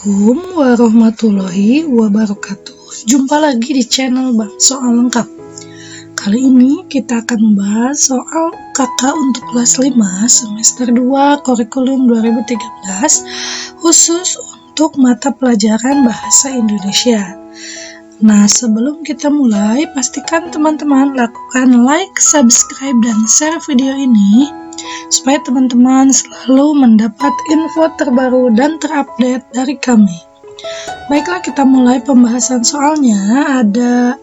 Assalamualaikum warahmatullahi wabarakatuh. Jumpa lagi di channel Bang Soal Lengkap. Kali ini kita akan membahas soal UKK untuk kelas 5 semester 2 kurikulum 2013 khusus untuk mata pelajaran bahasa Indonesia. Nah, sebelum kita mulai, pastikan teman-teman lakukan like, subscribe, dan share video ini supaya teman-teman selalu mendapat info terbaru dan terupdate dari kami. Baiklah, kita mulai pembahasan soalnya. Ada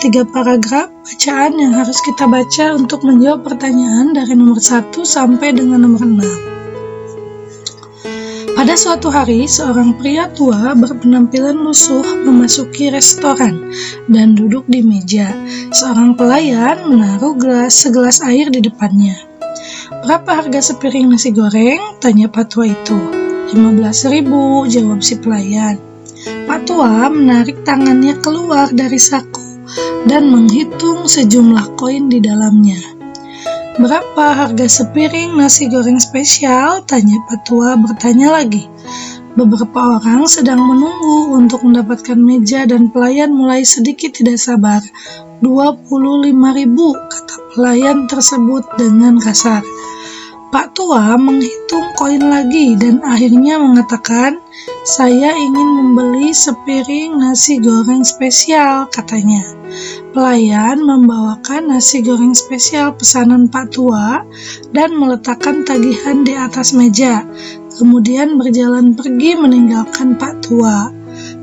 tiga paragraf bacaan yang harus kita baca untuk menjawab pertanyaan dari nomor 1 sampai dengan nomor 6. Pada suatu hari, seorang pria tua berpenampilan lusuh memasuki restoran dan duduk di meja. Seorang pelayan menaruh segelas air di depannya. "Berapa harga sepiring nasi goreng?" tanya Pak tua itu. "15.000, jawab si pelayan. Pak tua menarik tangannya keluar dari saku dan menghitung sejumlah koin di dalamnya. "Berapa harga sepiring nasi goreng spesial?" tanya Pak tua bertanya lagi. Beberapa orang sedang menunggu untuk mendapatkan meja dan pelayan mulai sedikit tidak sabar. 25.000, kata pelayan tersebut dengan kasar. Pak tua menghitung koin lagi dan akhirnya mengatakan, "Saya ingin membeli sepiring nasi goreng spesial," katanya. Pelayan membawakan nasi goreng spesial pesanan Pak tua dan meletakkan tagihan di atas meja, kemudian berjalan pergi meninggalkan Pak tua.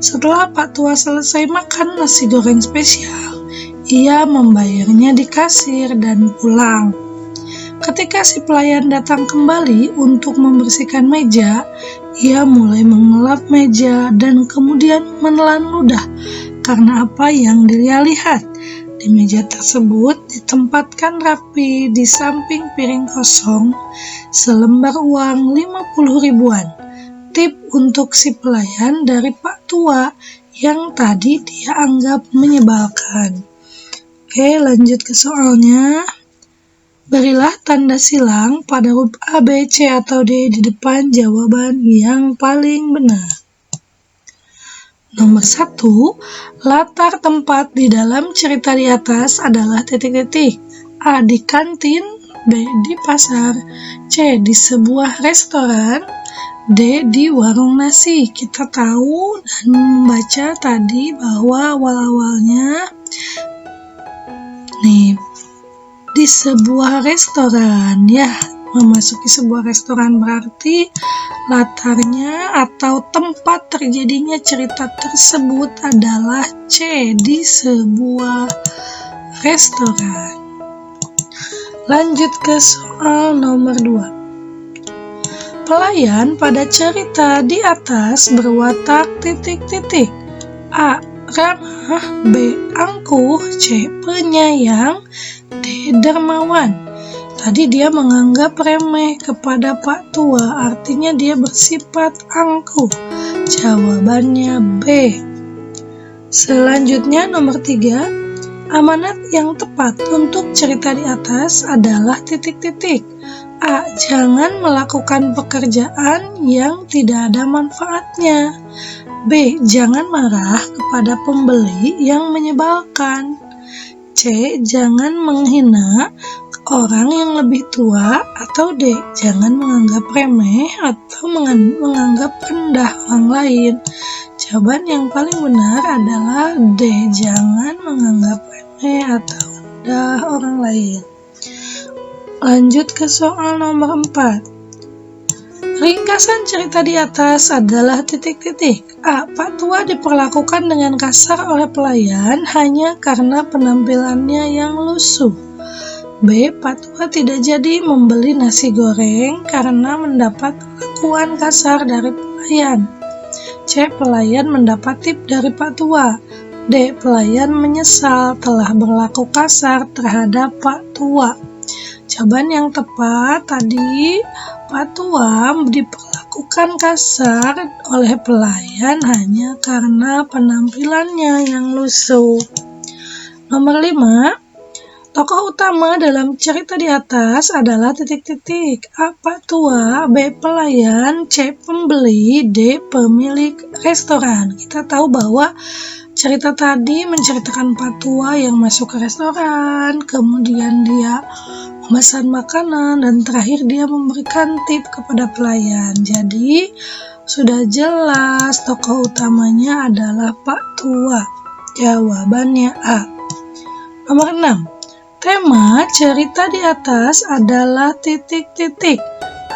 Setelah Pak tua selesai makan nasi goreng spesial, ia membayarnya di kasir dan pulang. Ketika si pelayan datang kembali untuk membersihkan meja, ia mulai mengelap meja dan kemudian menelan ludah karena apa yang dia lihat. Di meja tersebut ditempatkan rapi di samping piring kosong selembar uang 50 ribuan. Tip untuk si pelayan dari Pak tua yang tadi dia anggap menyebalkan. Oke, lanjut ke soalnya. Berilah tanda silang pada huruf A, B, C, atau D di depan jawaban yang paling benar. Nomor 1, latar tempat di dalam cerita di atas adalah titik-titik. A. Di kantin, B. Di pasar, C. Di sebuah restoran, D. Di warung nasi. Kita tahu dan membaca tadi bahwa awal-awalnya di sebuah restoran, ya, memasuki sebuah restoran berarti latarnya atau tempat terjadinya cerita tersebut adalah C. Di sebuah restoran. Lanjut ke soal nomor 2. Pelayan pada cerita di atas berwatak titik-titik. A. Ramah, B. angkuh, C. penyayang, D. dermawan. Tadi dia menganggap remeh kepada Pak tua, artinya dia bersifat angkuh. Jawabannya B. Selanjutnya nomor 3, amanat yang tepat untuk cerita di atas adalah titik-titik. A. Jangan melakukan pekerjaan yang tidak ada manfaatnya. B. Jangan marah kepada pembeli yang menyebalkan. C. Jangan menghina orang yang lebih tua, atau D. Jangan menganggap remeh atau menganggap rendah orang lain. Jawaban yang paling benar adalah D. Jangan menganggap remeh atau rendah orang lain. Lanjut ke soal nomor 4. Ringkasan cerita di atas adalah titik-titik. A. Pak tua diperlakukan dengan kasar oleh pelayan hanya karena penampilannya yang lusuh. B. Pak tua tidak jadi membeli nasi goreng karena mendapat perlakuan kasar dari pelayan. C. Pelayan mendapat tip dari Pak tua. D. Pelayan menyesal telah berlaku kasar terhadap Pak tua. Jawaban yang tepat tadi, Pak tua diperlakukan kasar oleh pelayan hanya karena penampilannya yang lusuh. Nomor 5, Tokoh utama dalam cerita di atas adalah titik-titik. A. Pak tua, B. pelayan, C. pembeli, D. pemilik restoran. Kita tahu bahwa cerita tadi menceritakan Pak tua yang masuk ke restoran, kemudian dia memesan makanan, dan terakhir dia memberikan tip kepada pelayan. Jadi sudah jelas tokoh utamanya adalah Pak tua. Jawabannya A. Nomor 6. Tema cerita di atas adalah titik-titik.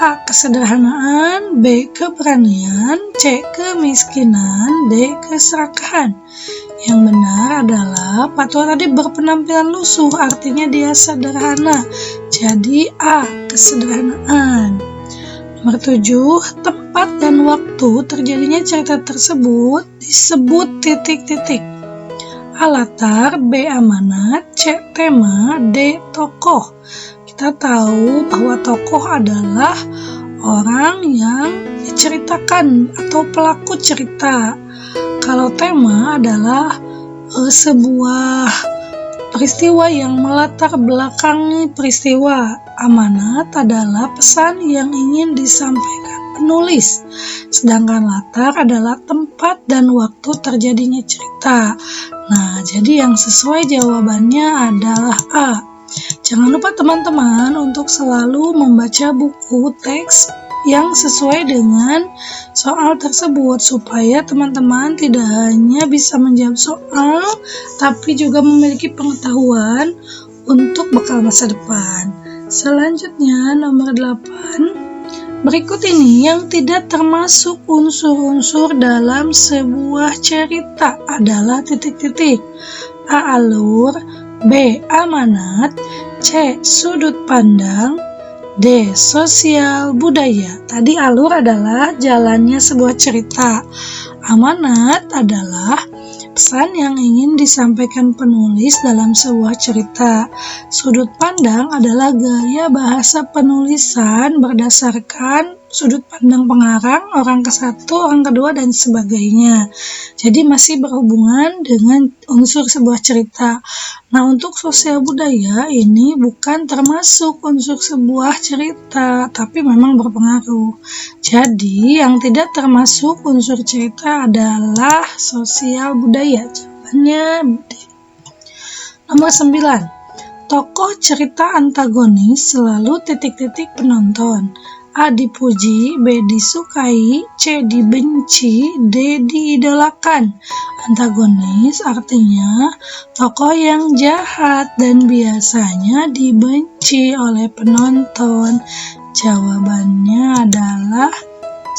A. Kesederhanaan, B. keberanian, C. kemiskinan, D. keserakahan. Yang benar adalah Pak tua tadi berpenampilan lusuh, artinya dia sederhana. Jadi A. Kesederhanaan. Nomor 7. Tempat dan waktu terjadinya cerita tersebut disebut titik-titik. A. Latar, B. amanat, C. tema, D. tokoh. Kita tahu bahwa tokoh adalah orang yang diceritakan atau pelaku cerita. Kalau tema adalah sebuah peristiwa yang melatar belakangi peristiwa. Amanat adalah pesan yang ingin disampaikan penulis. Sedangkan latar adalah tempat dan waktu terjadinya cerita. Nah, jadi yang sesuai jawabannya adalah A. Jangan lupa teman-teman untuk selalu membaca buku teks yang sesuai dengan soal tersebut supaya teman-teman tidak hanya bisa menjawab soal tapi juga memiliki pengetahuan untuk bekal masa depan. Selanjutnya nomor 8. Berikut ini yang tidak termasuk unsur-unsur dalam sebuah cerita adalah titik-titik. A. Alur, B. Amanat, C. Sudut pandang, D. Sosial budaya. Tadi alur adalah jalannya sebuah cerita. Amanat adalah pesan yang ingin disampaikan penulis dalam sebuah cerita. Sudut pandang adalah gaya bahasa penulisan berdasarkan sudut pandang pengarang, orang ke-1, orang kedua, dan sebagainya. Jadi masih berhubungan dengan unsur sebuah cerita. Nah, untuk sosial budaya ini bukan termasuk unsur sebuah cerita, tapi memang berpengaruh. Jadi yang tidak termasuk unsur cerita adalah sosial budaya. Jawabannya D. Nomor 9. Tokoh cerita antagonis selalu titik-titik penonton. A. dipuji, B. disukai, C. dibenci, D. diidolakan. Antagonis artinya tokoh yang jahat dan biasanya dibenci oleh penonton. Jawabannya adalah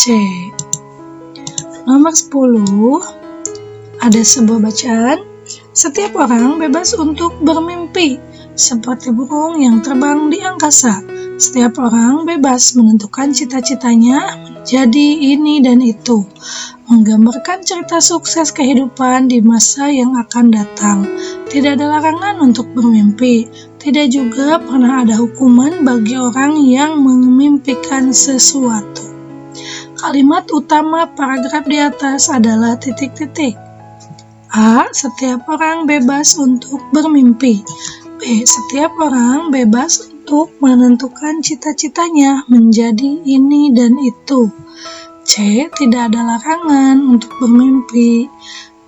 C. Nomor 10. Ada sebuah bacaan. Setiap orang bebas untuk bermimpi, seperti burung yang terbang di angkasa. Setiap orang bebas menentukan cita-citanya menjadi ini dan itu, menggambarkan cerita sukses kehidupan di masa yang akan datang. Tidak ada larangan untuk bermimpi, tidak juga pernah ada hukuman bagi orang yang memimpikan sesuatu. Kalimat utama paragraf di atas adalah titik-titik. A. Setiap orang bebas untuk bermimpi. B. Setiap orang bebas untuk menentukan cita-citanya menjadi ini dan itu. C. Tidak ada larangan untuk bermimpi.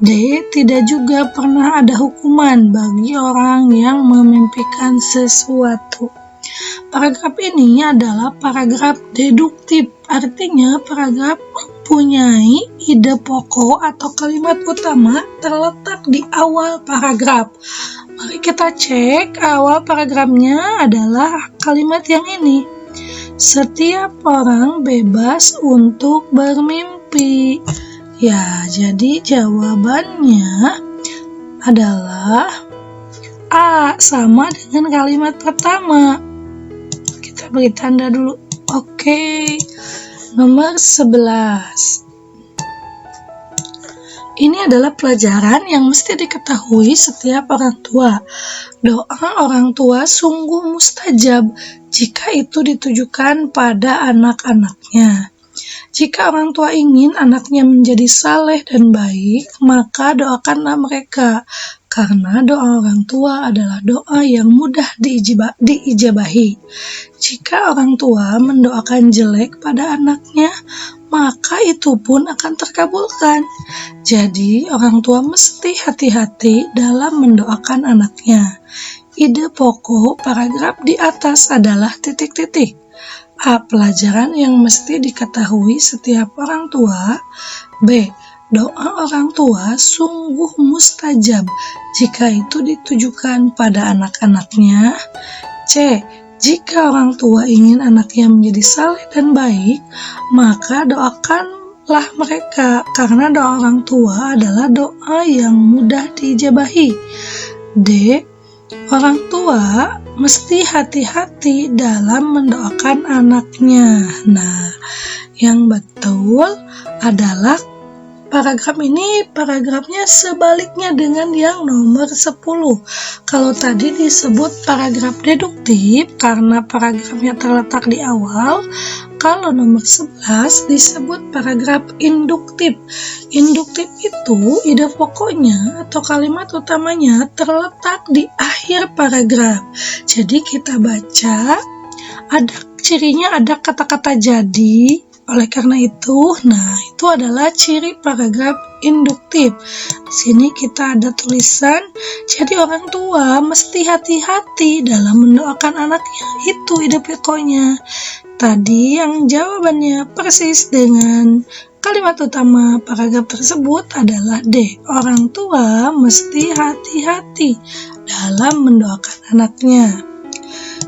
D. Tidak juga pernah ada hukuman bagi orang yang memimpikan sesuatu. Paragraf ini adalah paragraf deduktif, artinya paragraf mempunyai ide pokok atau kalimat utama terletak di awal paragraf. Mari kita cek awal paragrafnya adalah kalimat yang ini. Setiap orang bebas untuk bermimpi. Ya, jadi jawabannya adalah A, sama dengan kalimat pertama. Kita beri tanda dulu. Oke. Nomor 11. Ini adalah pelajaran yang mesti diketahui setiap orang tua. Doa orang tua sungguh mustajab jika itu ditujukan pada anak-anaknya. Jika orang tua ingin anaknya menjadi saleh dan baik, maka doakanlah mereka. karena doa orang tua adalah doa yang mudah diijabahi. Jika orang tua mendoakan jelek pada anaknya, maka itu pun akan terkabulkan. Jadi, orang tua mesti hati-hati dalam mendoakan anaknya. Ide pokok paragraf di atas adalah titik-titik. A. Pelajaran yang mesti diketahui setiap orang tua. B. Doa orang tua sungguh mustajab jika itu ditujukan pada anak-anaknya. C. Jika orang tua ingin anaknya menjadi saleh dan baik, maka doakanlah mereka, karena doa orang tua adalah doa yang mudah diijabahi. D. Orang tua mesti hati-hati dalam mendoakan anaknya. Nah, yang betul adalah paragraf ini paragrafnya sebaliknya dengan yang nomor 10. Kalau tadi disebut paragraf deduktif karena paragrafnya terletak di awal, kalau nomor 11 disebut paragraf induktif. Induktif itu ide pokoknya atau kalimat utamanya terletak di akhir paragraf. Jadi kita baca, ada cirinya ada kata-kata jadi. Oleh karena itu, itu adalah ciri paragraf induktif. Di sini kita ada tulisan, jadi orang tua mesti hati-hati dalam mendoakan anaknya. Itu ide pokoknya. Tadi yang jawabannya persis dengan kalimat utama paragraf tersebut adalah D. Orang tua mesti hati-hati dalam mendoakan anaknya.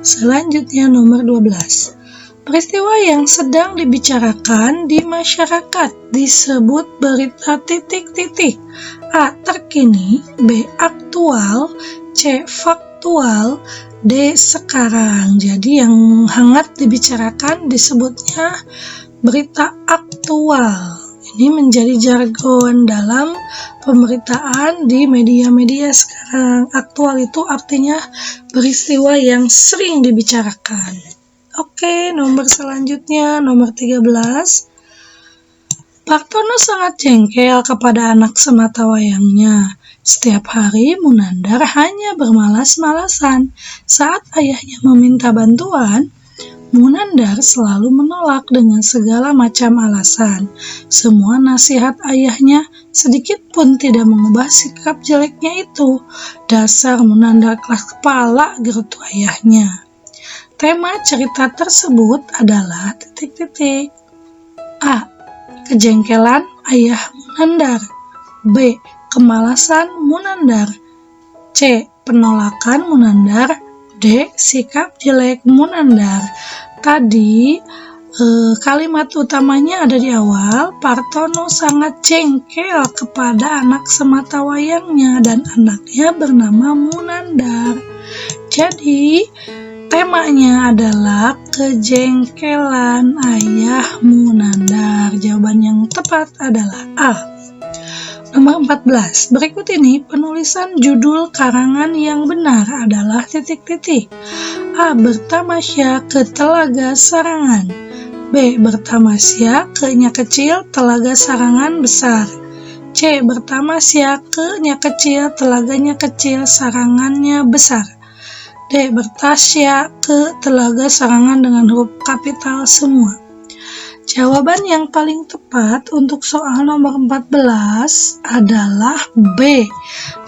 Selanjutnya nomor 12. Peristiwa yang sedang dibicarakan di masyarakat disebut berita titik-titik. A. Terkini. B. Aktual. C. Faktual. D. Sekarang. Jadi yang hangat dibicarakan disebutnya berita aktual. Ini menjadi jargon dalam pemberitaan di media-media sekarang. Aktual itu artinya peristiwa yang sering dibicarakan. Oke, nomor selanjutnya, nomor 13. Partono sangat jengkel kepada anak sematawayangnya. Setiap hari Munandar hanya bermalas-malasan. Saat ayahnya meminta bantuan, Munandar selalu menolak dengan segala macam alasan. Semua nasihat ayahnya sedikit pun tidak mengubah sikap jeleknya itu. Dasar Munandar keras kepala, gerutu ayahnya. Tema cerita tersebut adalah titik-titik. A. Kejengkelan ayah Munandar. B. Kemalasan Munandar. C. Penolakan Munandar. D. Sikap jelek Munandar. Tadi kalimat utamanya ada di awal. Partono sangat jengkel kepada anak sematawayangnya dan anaknya bernama Munandar. Jadi temanya adalah kejengkelan ayah Munandar. Jawaban yang tepat adalah A. Nomor 14. Berikut ini penulisan judul karangan yang benar adalah titik-titik. A. Bertamasya ke Telaga Sarangan. B. Bertamasya ke nya kecil Telaga Sarangan besar. C. Bertamasya ke nya kecil Telaganya kecil Sarangannya besar. D. Bertasya ke Telaga Sarangan dengan huruf kapital semua. Jawaban yang paling tepat untuk soal nomor 14 adalah B.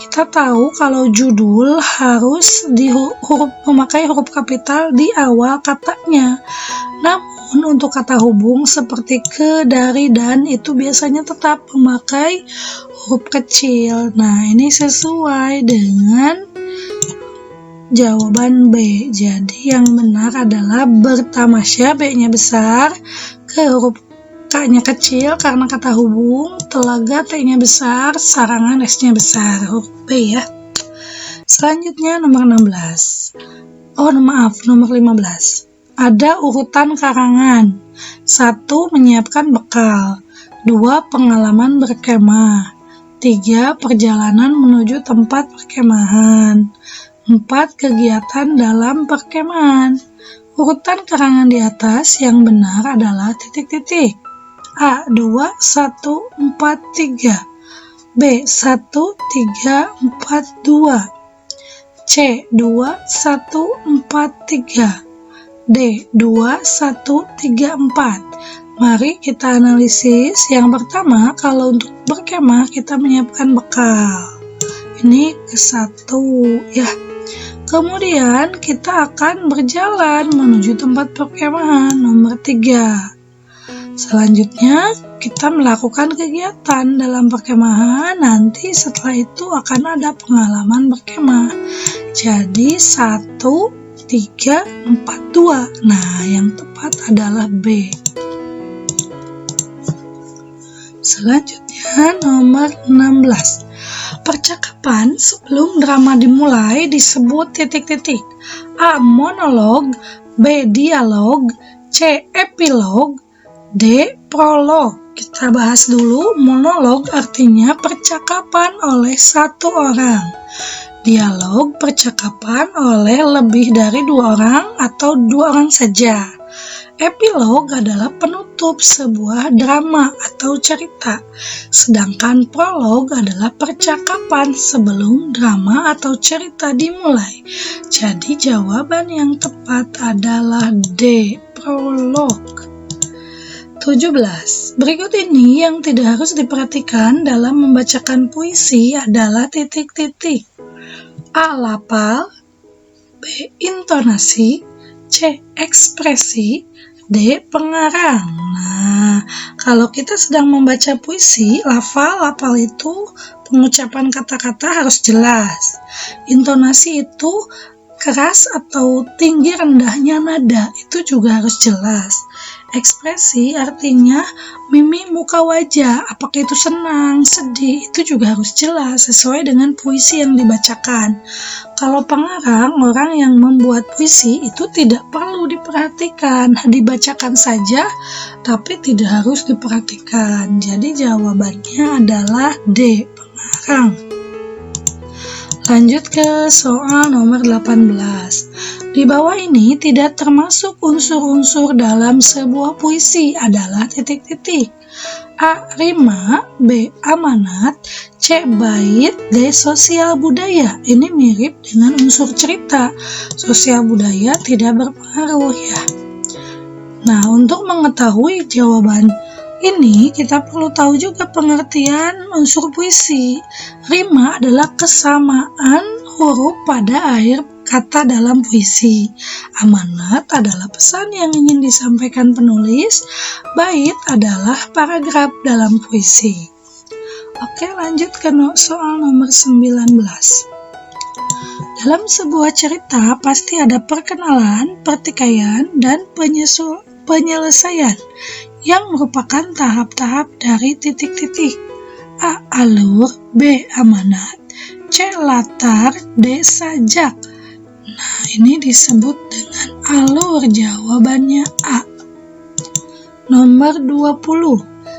Kita tahu kalau judul harus memakai huruf kapital di awal katanya. Namun untuk kata hubung seperti ke, dari, dan itu biasanya tetap memakai huruf kecil. Nah, ini sesuai dengan jawaban B. Jadi yang benar adalah bertamasya, B-nya besar, ke huruf K-nya kecil karena kata hubung, telaga T-nya besar, sarangan S-nya besar, huruf B ya. Selanjutnya nomor 16. Nomor 15. Ada urutan karangan. 1. Menyiapkan bekal. 2. Pengalaman berkemah. 3. Perjalanan menuju tempat perkemahan. 4. Kegiatan dalam perkemahan. Urutan karangan di atas yang benar adalah titik-titik. A. 2, 1, 4, 3. B. 1342, C. 2143, D. 2134. Mari kita analisis. Yang pertama, kalau untuk berkemah kita menyiapkan bekal. Ini ke-1 ya. Kemudian kita akan berjalan menuju tempat perkemahan nomor 3. Selanjutnya kita melakukan kegiatan dalam perkemahan. Nanti setelah itu akan ada pengalaman berkemah. Jadi 1, 3, 4, 2. Nah, yang tepat adalah B. Selanjutnya nomor 16. Percakapan sebelum drama dimulai disebut titik-titik. A. Monolog, B. Dialog, C. Epilog, D. Prolog. Kita bahas dulu. Monolog artinya percakapan oleh satu orang. Dialog percakapan oleh lebih dari 2 orang atau 2 orang saja. Epilog adalah penutup sebuah drama atau cerita, sedangkan prolog adalah percakapan sebelum drama atau cerita dimulai. Jadi jawaban yang tepat adalah D, prolog. 17. Berikut ini yang tidak harus diperhatikan dalam membacakan puisi adalah titik-titik. A. Lafal, B. Intonasi, C. Ekspresi, D. Pengarang. Nah, kalau kita sedang membaca puisi, lafal itu pengucapan kata-kata harus jelas. Intonasi itu keras atau tinggi rendahnya nada, itu juga harus jelas. Ekspresi artinya mimik muka wajah, apakah itu senang, sedih, itu juga harus jelas sesuai dengan puisi yang dibacakan. Kalau pengarang, orang yang membuat puisi itu tidak perlu diperhatikan, dibacakan saja tapi tidak harus diperhatikan. Jadi jawabannya adalah D, pengarang. Lanjut ke soal nomor 18. Di bawah ini tidak termasuk unsur-unsur dalam sebuah puisi adalah titik-titik. A. Rima, B. Amanat, C. Bait, D. Sosial budaya. Ini mirip dengan unsur cerita. Sosial budaya tidak berpengaruh ya. Nah, untuk mengetahui jawaban ini, kita perlu tahu juga pengertian unsur puisi. Rima adalah kesamaan huruf pada akhir kata dalam puisi. Amanat adalah pesan yang ingin disampaikan penulis. Bait adalah paragraf dalam puisi. Oke, lanjut ke soal nomor 19. Dalam sebuah cerita pasti ada perkenalan, pertikaian, dan penyelesaian yang merupakan tahap-tahap dari titik-titik. A. Alur, B. Amanat, C. Latar, D. Sajak. Nah, ini disebut dengan alur. Jawabannya A. Nomor 20.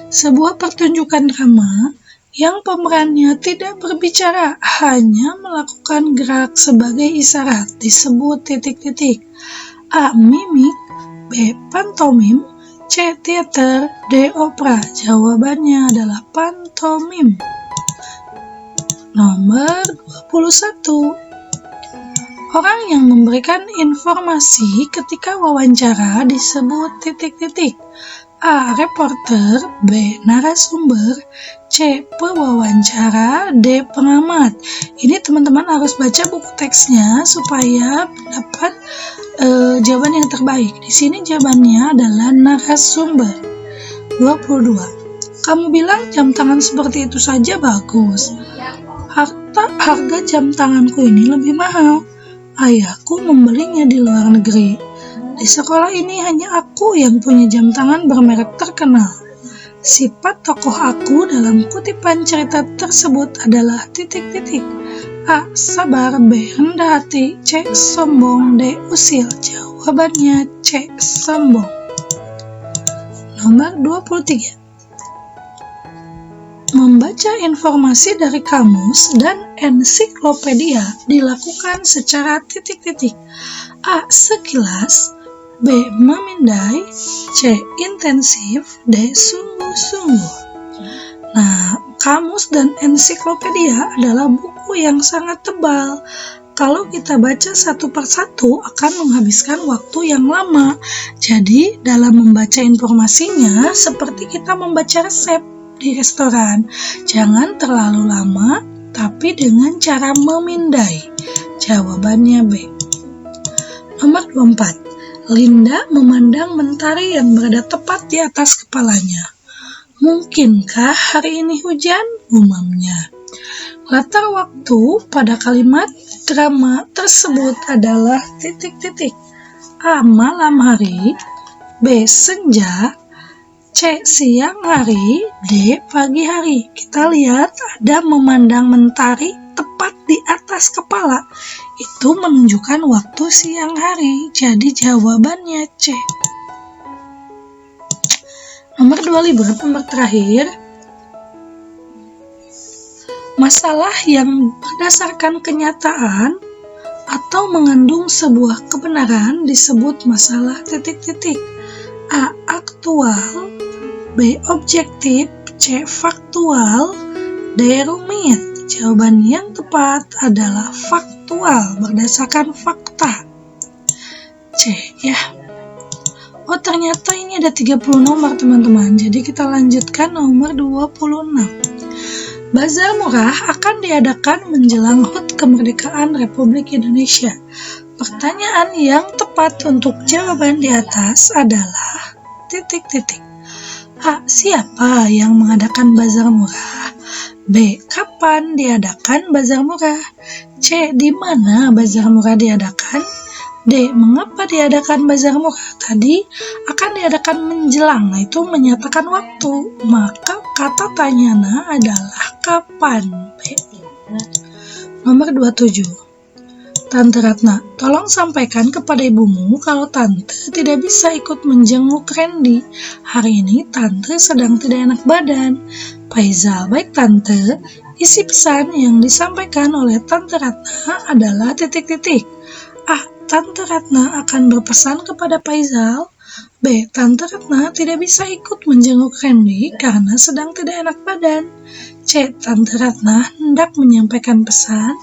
Sebuah pertunjukan drama yang pemerannya tidak berbicara, hanya melakukan gerak sebagai isyarat disebut titik-titik. A. Mimik, B. Pantomim, C. Teater, D. Opera. Jawabannya adalah pantomim. Nomor 21. Orang yang memberikan informasi ketika wawancara disebut titik-titik. A. Reporter, B. Narasumber, C. Pewawancara, D. Pengamat. Ini teman-teman harus baca buku teksnya supaya dapat jawaban yang terbaik. Di sini jawabannya adalah narasumber. 22. Kamu bilang jam tangan seperti itu saja bagus. Harga jam tanganku ini lebih mahal. Ayahku membelinya di luar negeri. Di sekolah ini hanya aku yang punya jam tangan bermerek terkenal. Sifat tokoh aku dalam kutipan cerita tersebut adalah titik-titik. A. Sabar, B. Rendah hati, C. Sombong, D. Usil. Jawabannya C. Sombong. Nomor 23. Membaca informasi dari kamus dan ensiklopedia dilakukan secara titik-titik. A. Sekilas, B. Memindai, C. Intensif, D. Sungguh-sungguh. Nah, kamus dan ensiklopedia adalah buku yang sangat tebal. Kalau kita baca satu persatu akan menghabiskan waktu yang lama. Jadi, dalam membaca informasinya seperti kita membaca resep di restoran. Jangan terlalu lama, tapi dengan cara memindai. Jawabannya B. Nomor 24. Linda memandang mentari yang berada tepat di atas kepalanya. Mungkinkah hari ini hujan? Gumamnya. Latar waktu pada kalimat drama tersebut adalah titik-titik. A. Malam hari, B. Senja, C. Siang hari, D. Pagi hari. Kita lihat ada memandang mentari tepat di atas kepala. Itu menunjukkan waktu siang hari. Jadi jawabannya C. Nomor 25, nomor terakhir. Masalah yang berdasarkan kenyataan atau mengandung sebuah kebenaran disebut masalah titik-titik. A. Aktual, B. Objektif, C. Faktual, D. Rumit. Jawaban yang tepat adalah faktual, berdasarkan fakta. C ya. Oh, ternyata ini ada 30 nomor teman-teman. Jadi kita lanjutkan nomor 26. Bazar murah akan diadakan menjelang HUT Kemerdekaan Republik Indonesia. Pertanyaan yang tepat untuk jawaban di atas adalah titik-titik. A. Siapa yang mengadakan bazar murah? B. Kapan diadakan bazar murah? C. Di mana bazar murah diadakan? D. Mengapa diadakan bazar murah? Tadi akan diadakan menjelang, nah itu menyatakan waktu. Maka kata tanyana adalah kapan. B. Nomor 27. Tante Ratna, tolong sampaikan kepada ibumu kalau Tante tidak bisa ikut menjenguk Randy. Hari ini Tante sedang tidak enak badan. Faizal, baik Tante. Isi pesan yang disampaikan oleh Tante Ratna adalah titik-titik. A. Tante Ratna akan berpesan kepada Faizal. B. Tante Ratna tidak bisa ikut menjenguk Randy karena sedang tidak enak badan. C. Tante Ratna hendak menyampaikan pesan.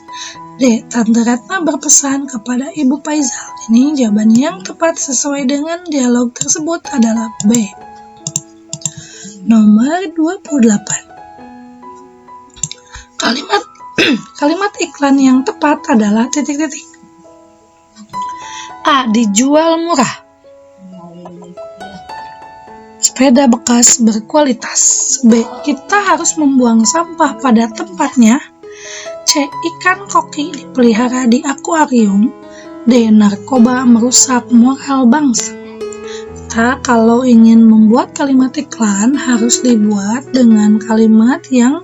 D. Tante Ratna berpesan kepada Ibu Faizal. Ini jawaban yang tepat sesuai dengan dialog tersebut adalah B. Nomor 28. Kalimat iklan yang tepat adalah titik-titik. A. Dijual murah. Sepeda bekas berkualitas. B. Kita harus membuang sampah pada tempatnya. C. Ikan koki dipelihara di akuarium. D. Narkoba merusak moral bangsa. Kita kalau ingin membuat kalimat iklan harus dibuat dengan kalimat yang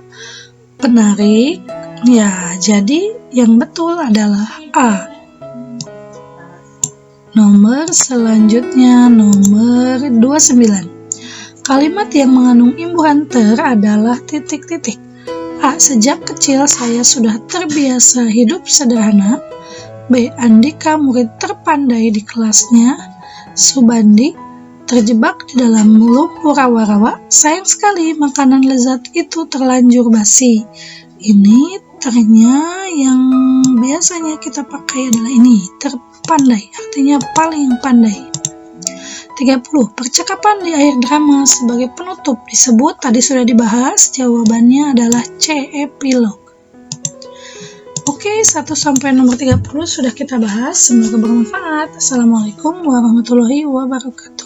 menarik. Ya, jadi yang betul adalah A. Nomor selanjutnya nomor 29. Kalimat yang mengandung imbuhan ter adalah titik-titik. A. Sejak kecil saya sudah terbiasa hidup sederhana. B. Andika murid terpandai di kelasnya. Subandi terjebak di dalam lumpur rawa-rawa. Sayang sekali makanan lezat itu terlanjur basi. Ini ternya yang biasanya kita pakai adalah ini, terpandai, artinya paling pandai. 30. Percakapan di akhir drama sebagai penutup disebut, tadi sudah dibahas, jawabannya adalah C. Epilog. Oke, 1 sampai nomor 30 sudah kita bahas, semoga bermanfaat. Assalamualaikum warahmatullahi wabarakatuh.